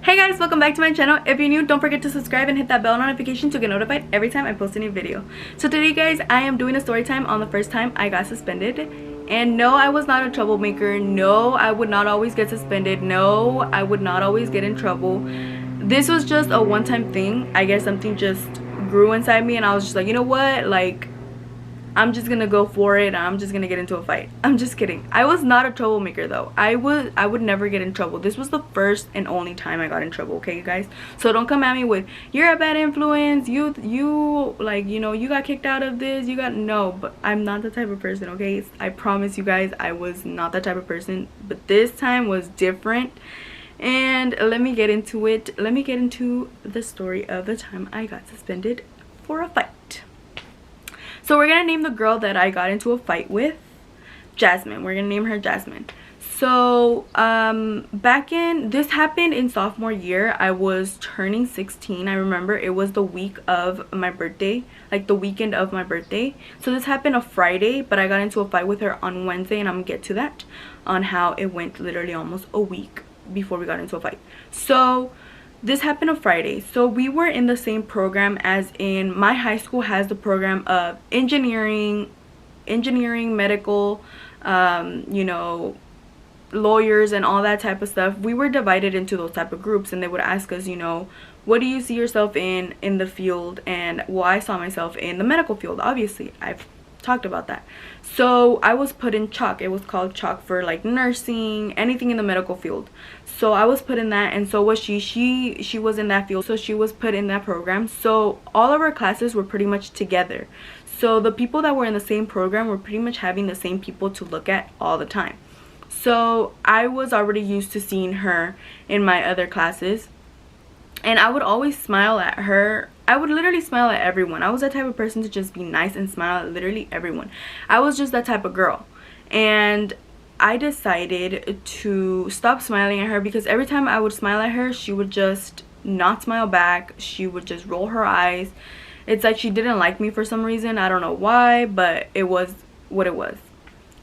Hey guys, welcome back to my channel. If you're new, don't forget to subscribe and hit that bell notification to get notified every time I post a new video. So today guys, I am doing a story time on the first time I got suspended. And no, I was not a troublemaker. No, I would not always get suspended. No, I would not always get in trouble. This was just a one-time thing. I guess something just grew inside me and I was just like, you know what, like, I'm just gonna go for it. I'm just gonna get into a fight. I'm just kidding. I was not a troublemaker though. I would never get in trouble. This was the first and only time I got in trouble, okay you guys? So don't come at me with, you're a bad influence, you like, you know, you got kicked out of this, you got, no. But I'm not the type of person, okay? I promise you guys, I was not that type of person. But this time was different. And let me get into it. Let me get into the story of the time I got suspended for a fight. So we're gonna name the girl that I got into a fight with Jasmine. We're gonna name her Jasmine. So this happened in sophomore year. I was turning 16. I remember it was the week of my birthday, like the weekend of my birthday. So this happened a Friday, but I got into a fight with her on Wednesday, and I'm gonna get to that on how it went literally almost a week before we got into a fight. So this happened on Friday. So we were in the same program, as in my high school has the program of engineering, medical, you know, lawyers and all that type of stuff. We were divided into those type of groups, and they would ask us, you know, what do you see yourself in the field? And well, I saw myself in the medical field. Obviously, I've talked about that. So I was put in chalk. It was called chalk for like nursing, anything in the medical field. So I was put in that, and so was she was in that field, so she was put in that program. So all of our classes were pretty much together. So the people that were in the same program were pretty much having the same people to look at all the time. So I was already used to seeing her in my other classes, and I would always smile at her. I would literally smile at everyone. I was that type of person to just be nice and smile at literally everyone. I was just that type of girl. And I decided to stop smiling at her, because every time I would smile at her, she would just not smile back. She would just roll her eyes. It's like she didn't like me for some reason. I don't know why, but it was what it was.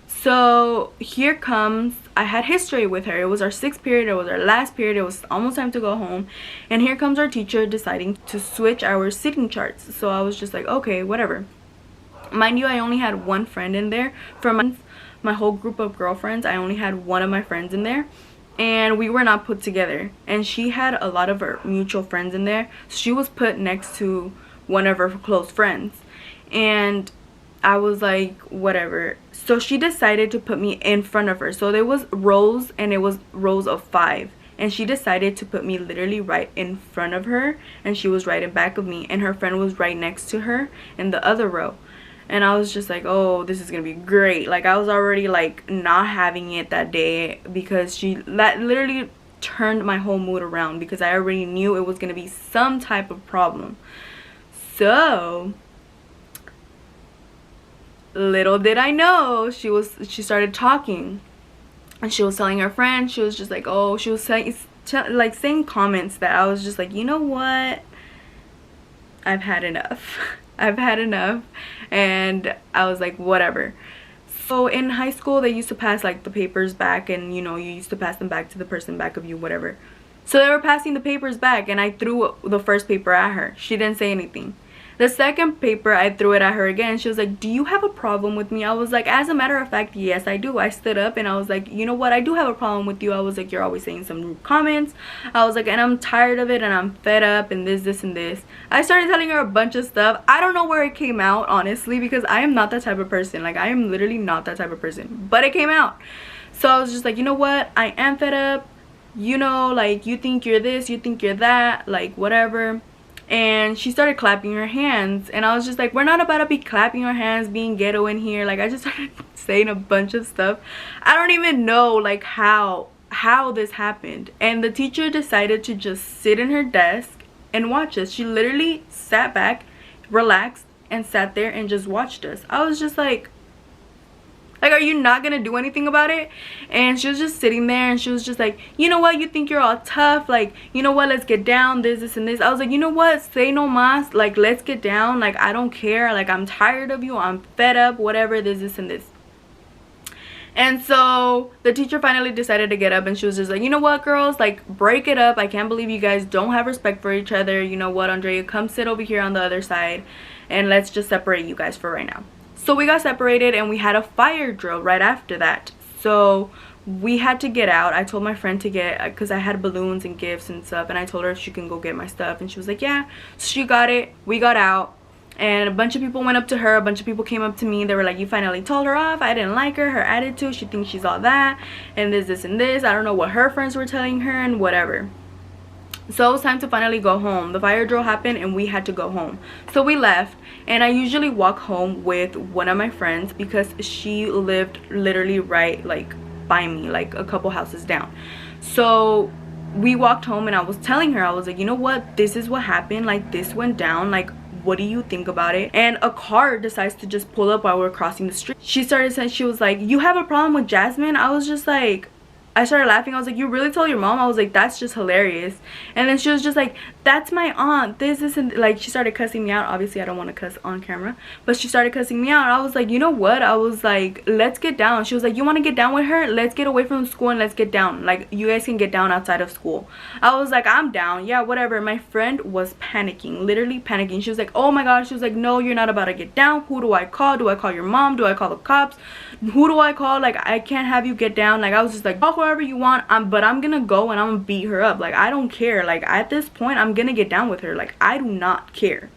So here comes, I had history with her. It was our 6th period. It was our last period. It was almost time to go home. And here comes our teacher deciding to switch our sitting charts. So I was just like, okay, whatever. Mind you, I only had one friend in there. For my whole group of girlfriends, I only had one of my friends in there. And we were not put together. And she had a lot of her mutual friends in there. So she was put next to one of her close friends. And I was like, whatever. So she decided to put me in front of her. So there was rows, and it was rows of 5. And she decided to put me literally right in front of her. And she was right in back of me. And her friend was right next to her in the other row. And I was just like, oh, this is gonna be great. Like, I was already like not having it that day, because she literally turned my whole mood around, because I already knew it was gonna be some type of problem. So little did I know, she started talking, and she was telling her friend. She was just like, oh, she was saying comments that I was just like, you know what, I've had enough. I've had enough. And I was like, whatever. So in high school, they used to pass like the papers back, and you know, you used to pass them back to the person back of you, whatever. So they were passing the papers back, and I threw the first paper at her. She didn't say anything. The second paper, I threw it at her again. She was like, do you have a problem with me? I was like, as a matter of fact, yes, I do. I stood up and I was like, you know what? I do have a problem with you. I was like, you're always saying some rude comments. I was like, and I'm tired of it, and I'm fed up, and this, and this. I started telling her a bunch of stuff. I don't know where it came out, honestly, because I am not that type of person. Like, I am literally not that type of person. But it came out. So I was just like, you know what? I am fed up. You know, like, you think you're this, you think you're that, like, whatever. And she started clapping her hands, and I was just like, we're not about to be clapping our hands, being ghetto in here. Like, I just started saying a bunch of stuff. I don't even know like how this happened. And the teacher decided to just sit in her desk and watch us. She literally sat back, relaxed, and sat there and just watched us. I was just like, are you not gonna do anything about it? And she was just sitting there, and she was just like, you know what, you think you're all tough, like, you know what, let's get down, this and this. I was like, you know what, say no mas, like, let's get down, like, I don't care, like, I'm tired of you, I'm fed up, whatever, this and this. And so the teacher finally decided to get up, and she was just like, you know what, girls, like, break it up. I can't believe you guys don't have respect for each other. You know what, Andrea, come sit over here on the other side, and let's just separate you guys for right now. So we got separated, and we had a fire drill right after that. So we had to get out. I told my friend to get, because I had balloons and gifts and stuff, and I told her if she can go get my stuff, and she was like, yeah. So she got it. We got out. And a bunch of people went up to her. A bunch of people came up to me. They were like, you finally told her off. I didn't like her attitude. She thinks she's all that, and this and this. I don't know what her friends were telling her and whatever. So it was time to finally go home. The fire drill happened and we had to go home. So we left, and I usually walk home with one of my friends because she lived literally right like by me, like a couple houses down. So we walked home, and I was telling her, I was like, you know what, this is what happened, like this went down, like what do you think about it? And a car decides to just pull up while we're crossing the street. She started saying, she was like, you have a problem with Jasmine? I was just like, I started laughing. I was like, you really told your mom? I was like, that's just hilarious. And then she was just like, that's my aunt, this isn't, like, she started cussing me out. Obviously I don't want to cuss on camera, but she started cussing me out. I was like, you know what, I was like, let's get down. She was like, you want to get down with her? Let's get away from school and let's get down, like you guys can get down outside of school. I was like, I'm down, yeah, whatever. My friend was panicking, literally panicking. She was like, oh my god. She was like, no, you're not about to get down. Who do I call? Do I call your mom? Do I call the cops? Who do I call? Like, I can't have you get down. Like, I was just like, call whoever you want, but I'm gonna go and I'm gonna beat her up. Like, I don't care. Like, at this point I'm gonna get down with her. Like, I do not care.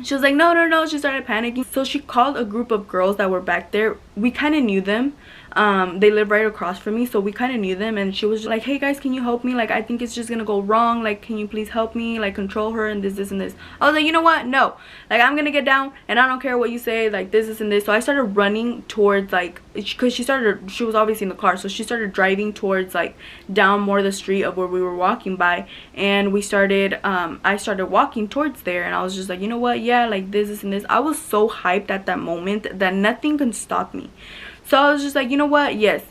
She was like, no, no, no. She started panicking. So she called a group of girls that were back there. We kind of knew them. They live right across from me, so we kind of knew them. And she was just like, hey guys, can you help me? Like, I think it's just gonna go wrong. Like, can you please help me, like control her and this and this. I was like, you know what, no, like I'm gonna get down and I don't care what you say, like this and this. So I started running towards, like, because she was obviously in the car, so she started driving towards, like, down more the street of where we were walking by. And we started I started walking towards there, and I was just like, you know what, yeah, like this and this. I was so hyped at that moment that nothing can stop me. So I was just like, you know what, yes.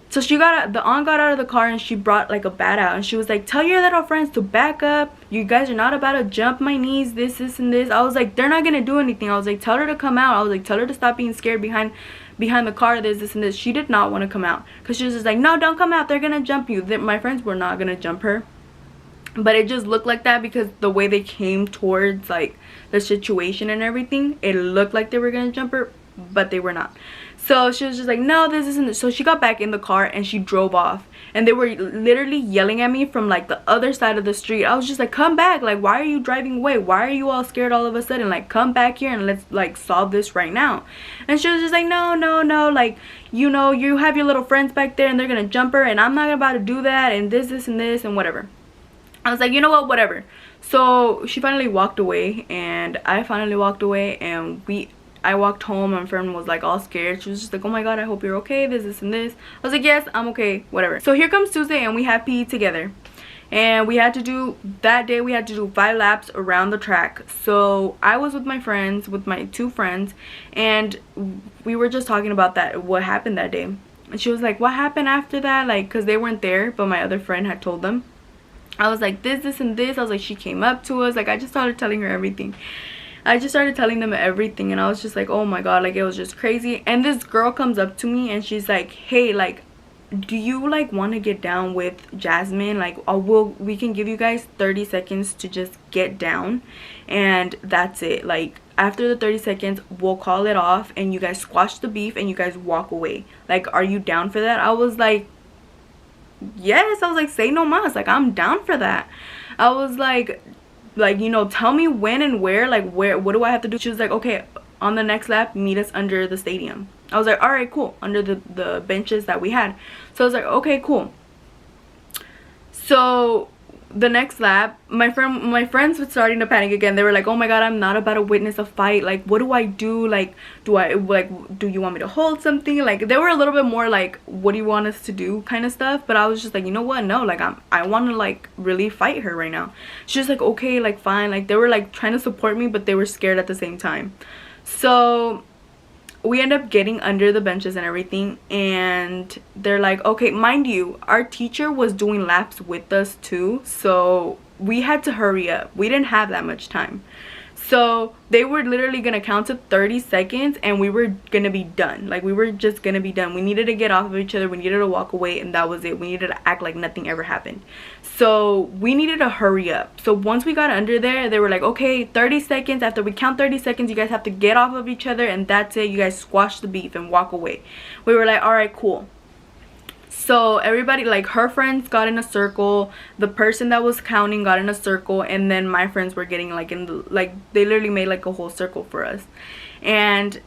So the aunt got out of the car, and she brought like a bat out, and she was like, tell your little friends to back up. You guys are not about to jump my knees, this and this. I was like, they're not gonna do anything. I was like, tell her to come out. I was like, tell her to stop being scared behind the car, this and this. She did not want to come out because she was just like, no, don't come out, they're gonna jump you. My friends were not gonna jump her, but it just looked like that because the way they came towards, like, the situation and everything, it looked like they were gonna jump her, but they were not. So she was just like, no, this isn't. So she got back in the car and she drove off, and they were literally yelling at me from like the other side of the street. I was just like, come back, like, why are you driving away? Why are you all scared all of a sudden? Like, come back here and let's, like, solve this right now. And she was just like, no, no, no, like, you know, you have your little friends back there and they're gonna jump her, and I'm not about to do that, and this and this and whatever. I was like, you know what, whatever. So she finally walked away, and I finally walked away, and I walked home. My friend was like all scared. She was just like, oh my god, I hope you're okay, this and this. I was like, yes, I'm okay, whatever. So here comes Tuesday, and we have PE together, and we had to do, that day we had to do 5 laps around the track. So I was with my friends, with my 2 friends, and we were just talking about that, what happened that day. And she was like, what happened after that? Like, because they weren't there, but my other friend had told them. I was like, this and this. I was like, she came up to us. Like, I just started telling her everything. I just started telling them everything, and I was just like, oh my god, like, it was just crazy. And this girl comes up to me and she's like, hey, like, do you, like, want to get down with Jasmine? Like, we can give you guys 30 seconds to just get down, and that's it. Like, after the 30 seconds, we'll call it off, and you guys squash the beef and you guys walk away. Like, are you down for that? I was like, yes. I was like, say no mas, like, I'm down for that. I was like, you know, tell me when and where, like, what do I have to do? She was like, okay, on the next lap, meet us under the stadium. I was like, all right, cool, under the benches that we had. So I was like, okay, cool. So the next lap, my friends were starting to panic again. They were like, oh my god, I'm not about to witness a fight. Like, what do I do? Like, do you want me to hold something? Like, they were a little bit more like, what do you want us to do kind of stuff. But I was just like, you know what, no, like, I want to, like, really fight her right now. She was like, okay, like, fine. Like, they were, like, trying to support me, but they were scared at the same time. So we end up getting under the benches and everything, and they're like, okay, mind you, our teacher was doing laps with us too, so we had to hurry up. We didn't have that much time. So they were literally gonna count to 30 seconds and we were gonna be done. Like, we were just gonna be done. We needed to get off of each other, we needed to walk away, and that was it. We needed to act like nothing ever happened. So we needed to hurry up. So once we got under there, they were like, okay, 30 seconds. After we count 30 seconds, you guys have to get off of each other, and that's it. You guys squash the beef and walk away. We were like, all right, cool. So everybody, like, her friends got in a circle, the person that was counting got in a circle, and then my friends were getting like in the, like, they literally made like a whole circle for us. And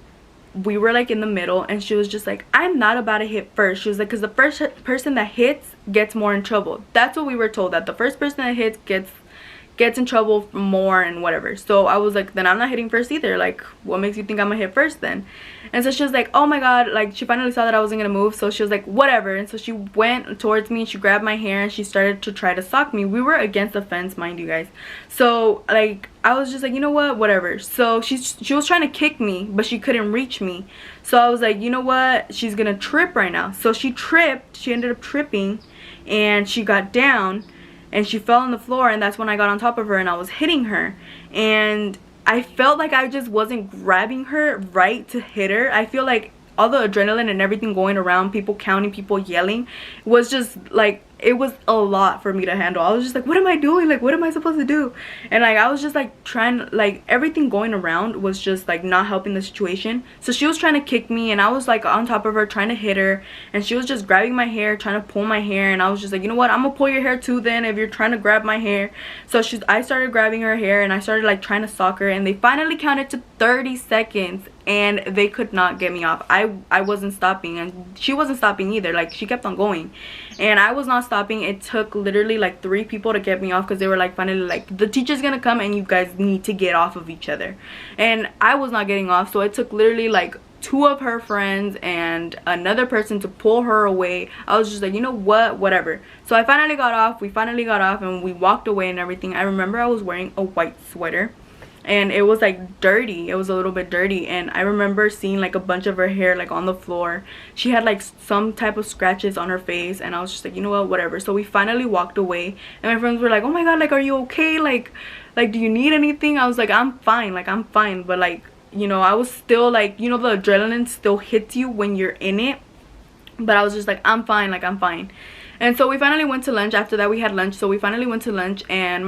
we were like in the middle, and she was just like, I'm not about to hit first. She was like, because the first person that hits gets more in trouble. That's what we were told, that the first person that hits gets in trouble more and whatever. So I was like, then I'm not hitting first either. Like, what makes you think I'm gonna hit first then? And so she was like, oh my god, like, she finally saw that I wasn't gonna move, so she was like, whatever. And so she went towards me and she grabbed my hair and she started to try to sock me. We were against the fence, mind you guys. So like, I was just like, you know what, whatever. So she was trying to kick me, but she couldn't reach me. So I was like, you know what, she's gonna trip right now. So she tripped, she ended up tripping, and she got down and she fell on the floor, and that's when I got on top of her and I was hitting her. And I felt like I just wasn't grabbing her right to hit her. I feel like all the adrenaline and everything going around, people counting, people yelling, was just like, it was a lot for me to handle. I was just like, what am I doing? Like, what am I supposed to do? And like, I was just like trying, like, everything going around was just like not helping the situation. So she was trying to kick me and I was like on top of her trying to hit her, and she was just grabbing my hair, trying to pull my hair, and I was just like, you know what, I'm gonna pull your hair too then if you're trying to grab my hair. So I started grabbing her hair and I started like trying to sock her, and they finally counted to 30 seconds and they could not get me off. I wasn't stopping, and she wasn't stopping either. Like, she kept on going and I was not stopping. It took literally like 3 people to get me off, because they were like, finally, like, the teacher's gonna come and you guys need to get off of each other. And I was not getting off, so it took literally like 2 of her friends and another person to pull her away. I was just like, you know what, whatever. So I finally got off. We finally got off and we walked away and everything. I remember I was wearing a white sweater and it was like dirty. It was a little bit dirty, and I remember seeing like a bunch of her hair like on the floor. She had like some type of scratches on her face, and I was just like, you know what, whatever. So we finally walked away and my friends were like, oh my god, like, are you okay? Like do you need anything? I was like, I'm fine, like, I'm fine. But like, you know, I was still like, you know, the adrenaline still hits you when you're in it, but I was just like, I'm fine, like, I'm fine. And so we finally went to lunch. After that we had lunch. So we finally went to lunch, and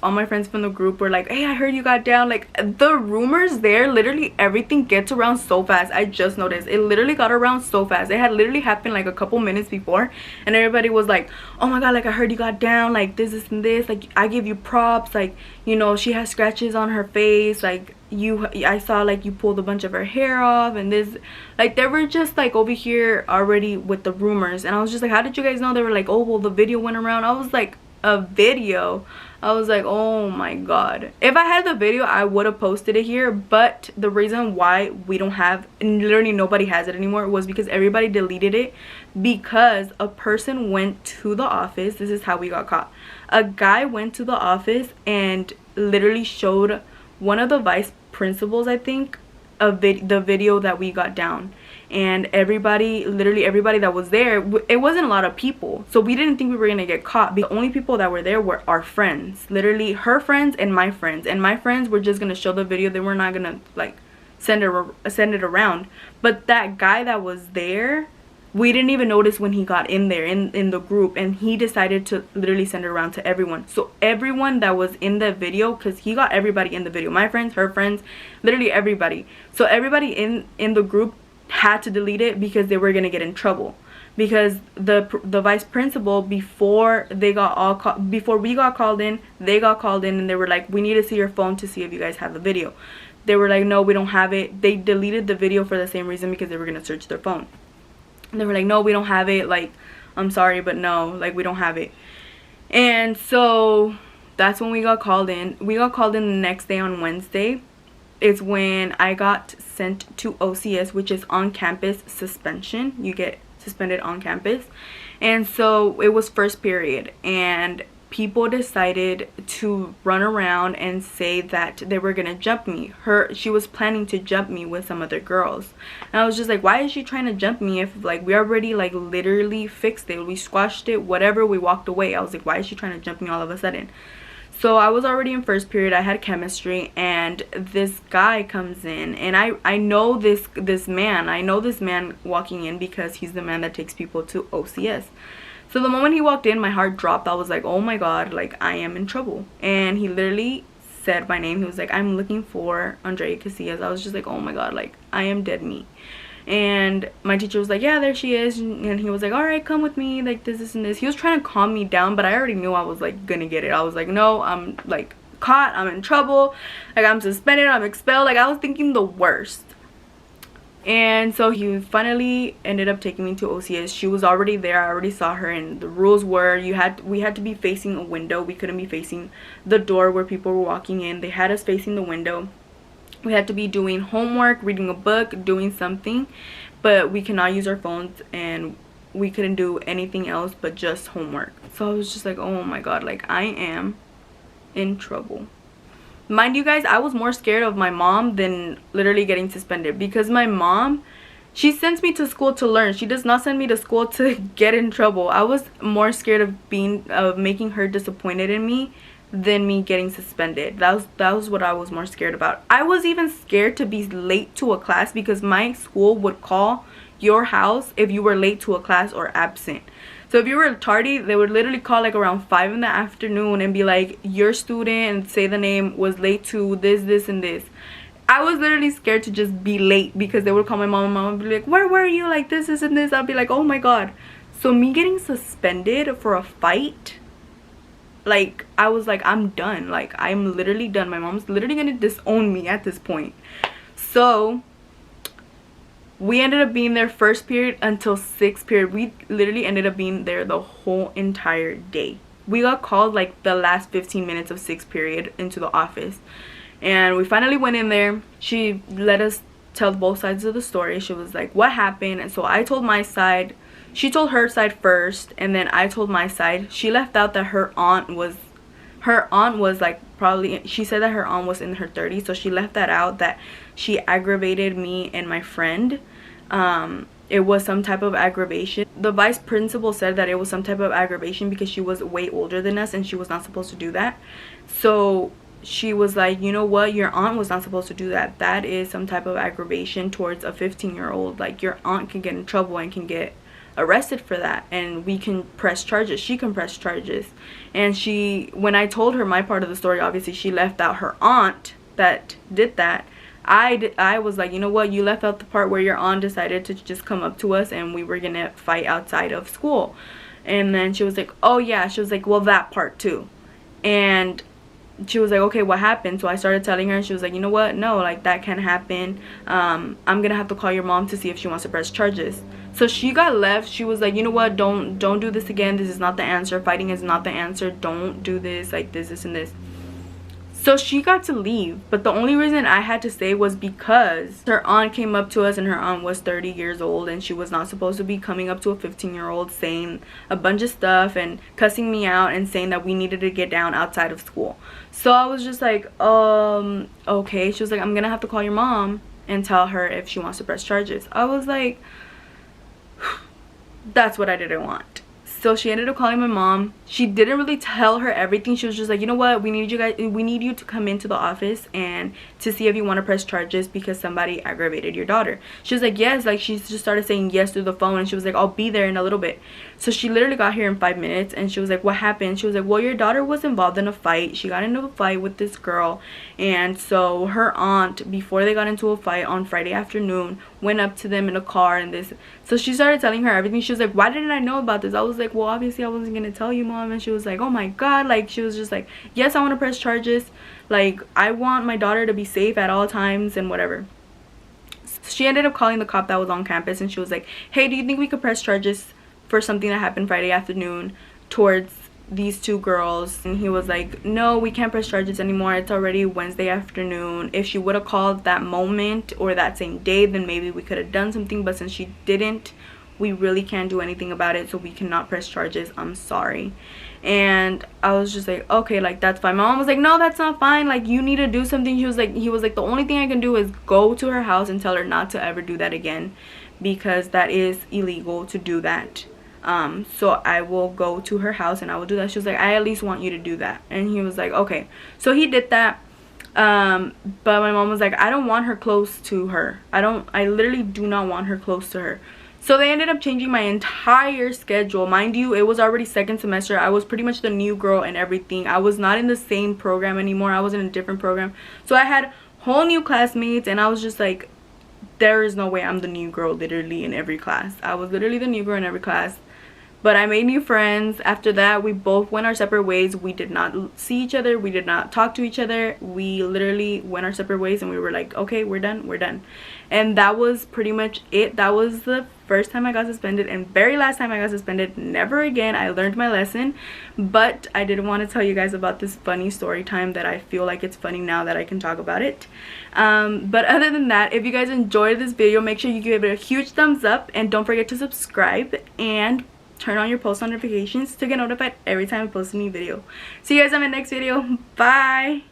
all my friends from the group were like, hey, I heard you got down. Like, the rumors there, literally everything gets around so fast. I just noticed it literally got around so fast. It had literally happened like a couple minutes before, and everybody was like, oh my god, like, I heard you got down, like this and this, like, I give you props, like, you know, she has scratches on her face, like, I saw like you pulled a bunch of her hair off, and this, like, they were just like over here already with the rumors. And I was just like, how did you guys know? They were like, oh, well, the video went around. I was like, a video? I was like, oh my god. If I had the video, I would have posted it here, but the reason why we don't have, and literally nobody has it anymore, was because everybody deleted it, because a person went to the office. This is how we got caught. A guy went to the office and literally showed one of the vice principals, I think, the video that we got down. And everybody, literally everybody that was there, it wasn't a lot of people, so we didn't think we were gonna get caught. The only people that were there were our friends, literally her friends and my friends. And my friends were just gonna show the video. They were not gonna like send it around. But that guy that was there, we didn't even notice when he got in there in the group, and he decided to literally send it around to everyone. So everyone that was in the video, because he got everybody in the video, my friends, her friends, literally everybody. So everybody in the group had to delete it, because they were gonna get in trouble. Because the vice principal, before we got called in, they got called in, and they were like, we need to see your phone to see if you guys have the video. They were like, no, we don't have it. They deleted the video for the same reason, because they were gonna search their phone. And they were like, no, we don't have it, like, I'm sorry, but no, like, we don't have it. And so that's when we got called in. We got called in the next day, on Wednesday. It's when I got sent to OCS, which is on campus suspension. You get suspended on campus. And so it was first period, and people decided to run around and say that they were gonna jump me. She was planning to jump me with some other girls, and I was just like, why is she trying to jump me if, like, we already, like, literally fixed it, we squashed it, whatever, we walked away. I was like, why is she trying to jump me all of a sudden? So I was already in first period. I had chemistry, and this guy comes in, and I know this man. I know this man walking in because he's the man that takes people to OCS. So the moment he walked in, my heart dropped. I was like, oh my god, like I am in trouble. And he literally said my name. He was like, I'm looking for Andrea Casillas. I was just like, oh my god, like I am dead meat. And my teacher was like, yeah, there she is. And he was like, all right, come with me, like this and this. He was trying to calm me down, but I already knew I was like gonna get it. I was like, no, I'm like caught, I'm in trouble, like I'm suspended, I'm expelled. Like I was thinking the worst. And so he finally ended up taking me to OCS. She was already there. I already saw her, and the rules were we had to be facing a window. We couldn't be facing the door where people were walking in. They had us facing the window. We had to be doing homework, reading a book, doing something, but we cannot use our phones, and we couldn't do anything else but just homework. So I was just like, oh my god, like I am in trouble. Mind you guys, I was more scared of my mom than literally getting suspended, because my mom, she sends me to school to learn. She does not send me to school to get in trouble. I was more scared of making her disappointed in me than me getting suspended. That was what I was more scared about. I was even scared to be late to a class, because my school would call your house if you were late to a class or absent. So if you were tardy, they would literally call like around 5 in the afternoon and be like, your student, and say the name, was late to this and this. I was literally scared to just be late, because they would call my mom, and mom would be like, where were you, like this and this. I'd be like, oh my god. So me getting suspended for a fight, like I was like, I'm done. Like I'm literally done. My mom's literally gonna disown me at this point. So we ended up being there first period until sixth period. We literally ended up being there the whole entire day. We got called like the last 15 minutes of sixth period into the office, and we finally went in there. She let us tell both sides of the story. She was like, what happened? And so I told my side. She told her side first, and then I told my side. She left out that her aunt was like, probably, she said that her aunt was in her 30s, so she left that out, that she aggravated me and my friend. It was some type of aggravation. The vice principal said that it was some type of aggravation because she was way older than us and she was not supposed to do that. So she was like, you know what, your aunt was not supposed to do that. That is some type of aggravation towards a 15-year-old. Like your aunt can get in trouble and can get arrested for that, and we can press charges. She can press charges. And when I told her my part of the story, obviously she left out her aunt that did that. I was like, you know what, you left out the part where your aunt decided to just come up to us and we were gonna fight outside of school. And then she was like, oh yeah. She was like, well, that part too. And she was like, okay, what happened? So I started telling her, and she was like, you know what, no, like that can't happen. I'm gonna have to call your mom to see if she wants to press charges. So she got left. She was like, you know what, don't do this again. This is not the answer. Fighting is not the answer. Don't do this, like this and this. So she got to leave, but the only reason I had to stay was because her aunt came up to us, and her aunt was 30 years old, and she was not supposed to be coming up to a 15-year-old saying a bunch of stuff and cussing me out and saying that we needed to get down outside of school. So I was just like, okay. She was like, I'm gonna have to call your mom and tell her if she wants to press charges. I was like, that's what I didn't want. So she ended up calling my mom. She didn't really tell her everything. She was just like, you know what, we need you to come into the office and to see if you want to press charges because somebody aggravated your daughter. She was like, yes. Like she just started saying yes through the phone, and she was like, I'll be there in a little bit. So she literally got here in 5 minutes, and she was like, what happened? She was like, well, your daughter was involved in a fight. She got into a fight with this girl, and so her aunt, before they got into a fight on Friday afternoon, went up to them in a car and this. So she started telling her everything. She was like, why didn't I know about this? I was like, well, obviously I wasn't gonna tell you, mom. And she was like, oh my god. Like she was just like, yes, I want to press charges. Like I want my daughter to be safe at all times and whatever. So she ended up calling the cop that was on campus, and she was like, hey, do you think we could press charges for something that happened Friday afternoon towards these two girls? And he was like, no, we can't press charges anymore. It's already Wednesday afternoon. If she would have called that moment or that same day, then maybe we could have done something, but since she didn't, we really can't do anything about it, so we cannot press charges. I'm sorry. And I was just like, okay, like that's fine. My mom was like, no, that's not fine, like you need to do something. He was like, the only thing I can do is go to her house and tell her not to ever do that again, because that is illegal to do that. So I will go to her house and I will do that. She was like, I at least want you to do that. And he was like, okay. So he did that. But my mom was like, I don't want her close to her. I literally do not want her close to her. So they ended up changing my entire schedule. Mind you, it was already second semester. I was pretty much the new girl and everything. I was not in the same program anymore. I was in a different program. So I had whole new classmates, and I was just like, there is no way I'm the new girl literally in every class. I was literally the new girl in every class. But I made new friends. After that, we both went our separate ways. We did not see each other. We did not talk to each other. We literally went our separate ways, and we were like, okay, we're done. And that was pretty much it. That was the first time I got suspended and very last time I got suspended. Never again. I learned my lesson. But I didn't want to tell you guys about this funny story time that I feel like it's funny now that I can talk about it. But other than that, if you guys enjoyed this video, make sure you give it a huge thumbs up, and don't forget to subscribe and turn on your post notifications to get notified every time I post a new video. See you guys on my next video. Bye.